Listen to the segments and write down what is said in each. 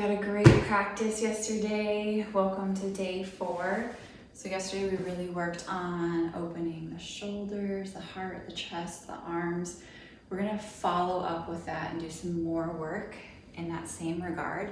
had a great practice yesterday. Welcome to day 4. So yesterday we really worked on opening the shoulders, the heart, the chest, the arms. We're gonna follow up with that and do some more work in that same regard.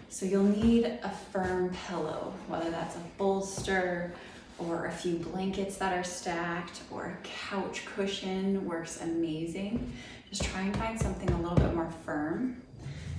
So you'll need a firm pillow, whether that's a bolster or a few blankets that are stacked or a couch cushion works amazing. Just try and find something a little bit more firm.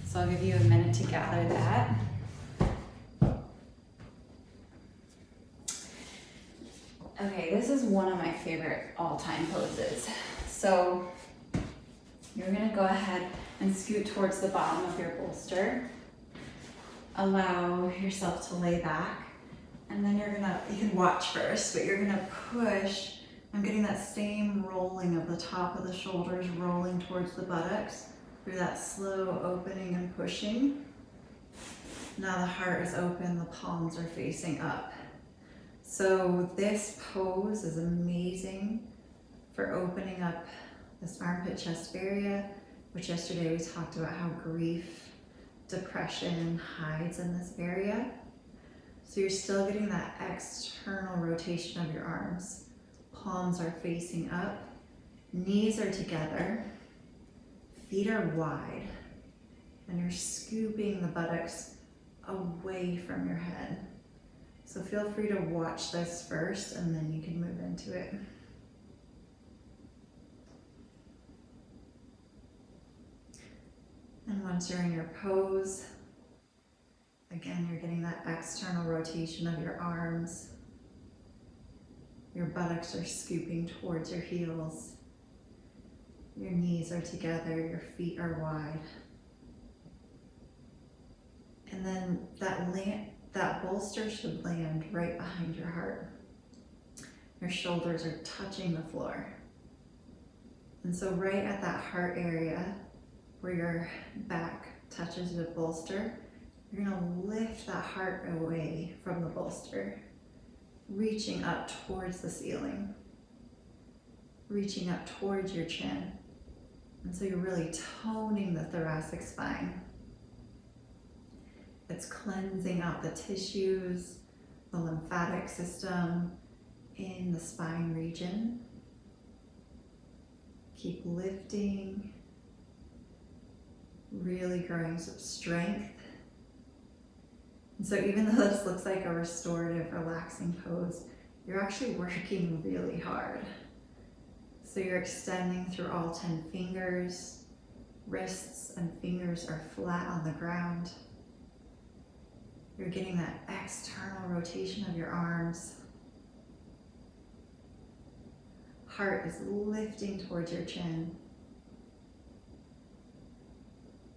So I'll give you a minute to gather that. Okay, this is one of my favorite all-time poses. So you're gonna go ahead and scoot towards the bottom of your bolster. Allow yourself to lay back. And then you can watch first, but you're gonna push. I'm getting that same rolling of the top of the shoulders rolling towards the buttocks through that slow opening and pushing. Now the heart is open, the palms are facing up. So this pose is amazing for opening up this armpit chest area, which yesterday we talked about how grief, depression hides in this area. So you're still getting that external rotation of your arms. Palms are facing up, knees are together, feet are wide, and you're scooping the buttocks away from your head. So feel free to watch this first and then you can move into it. And once you're in your pose, again, you're getting that external rotation of your arms. Your buttocks are scooping towards your heels. Your knees are together, your feet are wide. And then that bolster should land right behind your heart. Your shoulders are touching the floor. And so right at that heart area where your back touches the bolster, you're gonna lift that heart away from the bolster, reaching up towards the ceiling, reaching up towards your chin. And so you're really toning the thoracic spine. It's cleansing out the tissues, the lymphatic system in the spine region. Keep lifting, really growing some strength. And so even though this looks like a restorative, relaxing pose, you're actually working really hard. So you're extending through all 10 fingers. Wrists and fingers are flat on the ground. You're getting that external rotation of your arms. Heart is lifting towards your chin.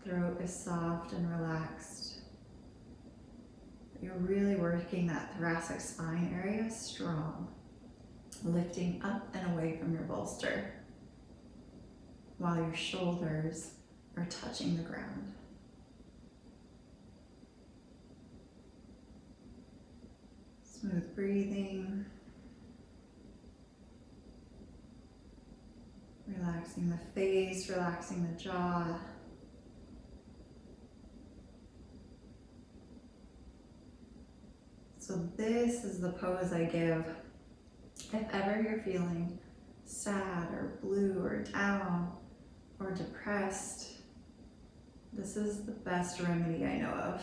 Throat is soft and relaxed. You're really working that thoracic spine area strong, lifting up and away from your bolster while your shoulders are touching the ground. Smooth breathing, relaxing the face, relaxing the jaw. So this is the pose I give if ever you're feeling sad or blue or down or depressed. This is the best remedy I know of.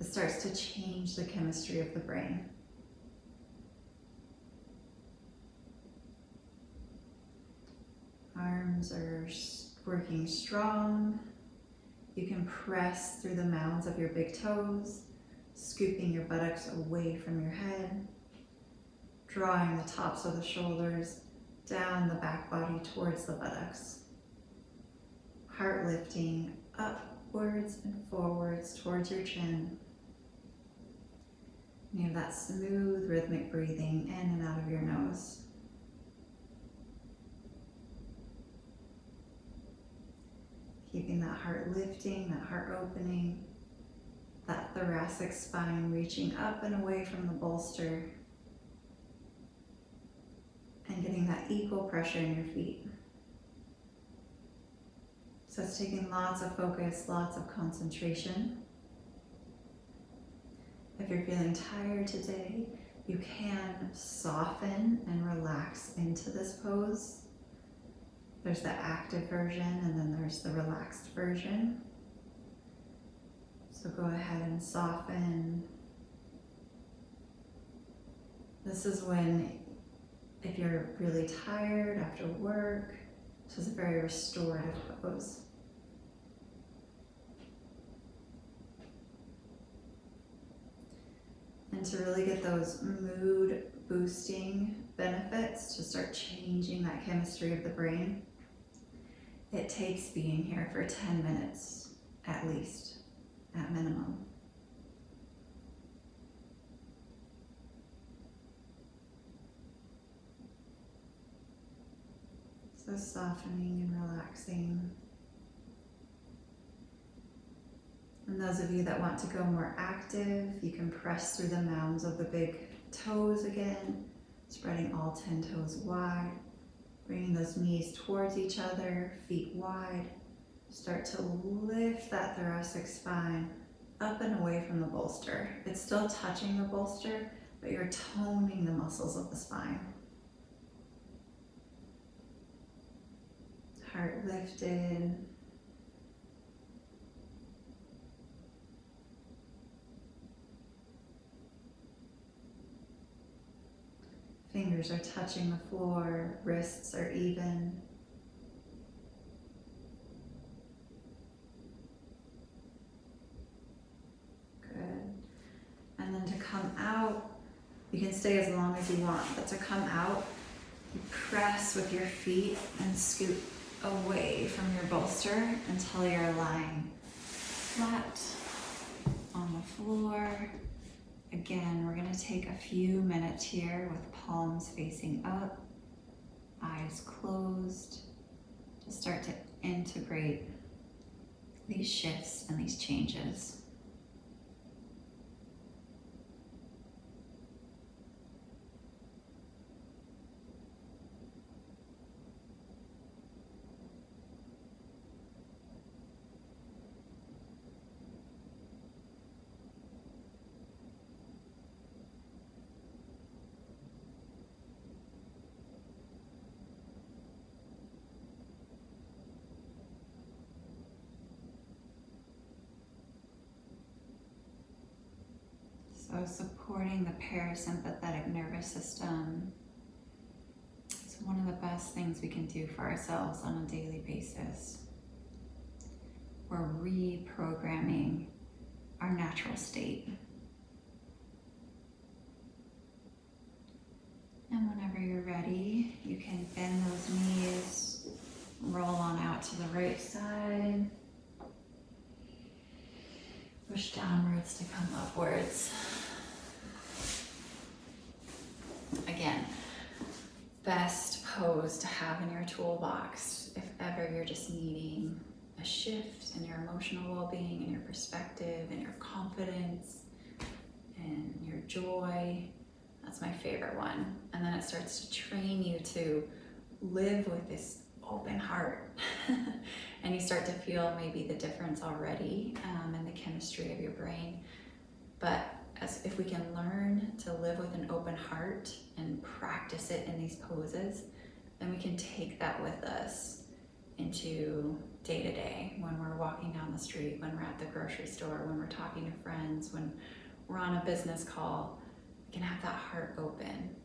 It starts to change the chemistry of the brain. Arms are working strong. You can press through the mounds of your big toes, scooping your buttocks away from your head, drawing the tops of the shoulders down the back body towards the buttocks. Heart lifting upwards and forwards towards your chin. You have that smooth rhythmic breathing in and out of your nose. Keeping that heart lifting, that heart opening, that thoracic spine reaching up and away from the bolster, and getting that equal pressure in your feet. So it's taking lots of focus, lots of concentration. If you're feeling tired today, you can soften and relax into this pose. There's the active version and then there's the relaxed version. So go ahead and soften. This is when, if you're really tired after work, this is a very restorative pose. And to really get those mood boosting benefits, to start changing that chemistry of the brain, it takes being here for 10 minutes at least, at minimum. So softening and relaxing. And those of you that want to go more active, you can press through the mounds of the big toes again, spreading all 10 toes wide, bringing those knees towards each other, feet wide. Start to lift that thoracic spine up and away from the bolster. It's still touching the bolster, but you're toning the muscles of the spine. Heart lifted. Fingers are touching the floor, wrists are even. Good. And then to come out, you can stay as long as you want, but to come out, you press with your feet and scoot away from your bolster until you're lying flat on the floor. Again, we're going to take a few minutes here with palms facing up, eyes closed, to start to integrate these shifts and these changes. So supporting the parasympathetic nervous system is one of the best things we can do for ourselves on a daily basis. We're reprogramming our natural state. And whenever you're ready, you can bend those knees, roll on out to the right side, push downwards to come upwards. Again, best pose to have in your toolbox if ever you're just needing a shift in your emotional well-being and your perspective and your confidence and your joy. That's my favorite one. And then it starts to train you to live with this open heart. And you start to feel maybe the difference already in the chemistry of your brain. But if we can learn to live with an open heart and practice it in these poses, then we can take that with us into day to day, when we're walking down the street, when we're at the grocery store, when we're talking to friends, when we're on a business call. We can have that heart open.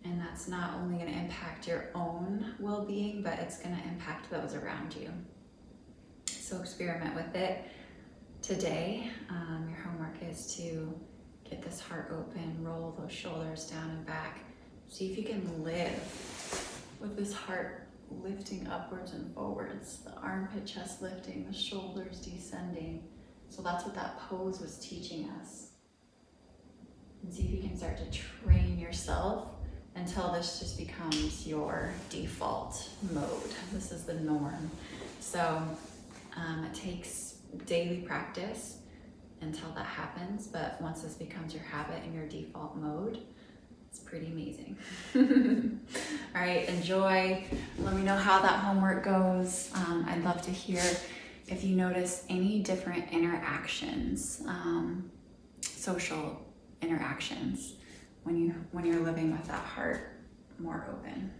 And that's not only going to impact your own well-being, but it's going to impact those around you. So experiment with it today. Your homework is to get this heart open, roll those shoulders down and back. See if you can live with this heart lifting upwards and forwards, the armpit chest lifting, the shoulders descending. So that's what that pose was teaching us. And see if you can start to train yourself until this just becomes your default mode. This is the norm. So it takes daily practice until that happens, but once this becomes your habit and your default mode, it's pretty amazing. All right, enjoy. Let me know how that homework goes. I'd love to hear if you notice any different interactions, social interactions, when you're living with that heart more open.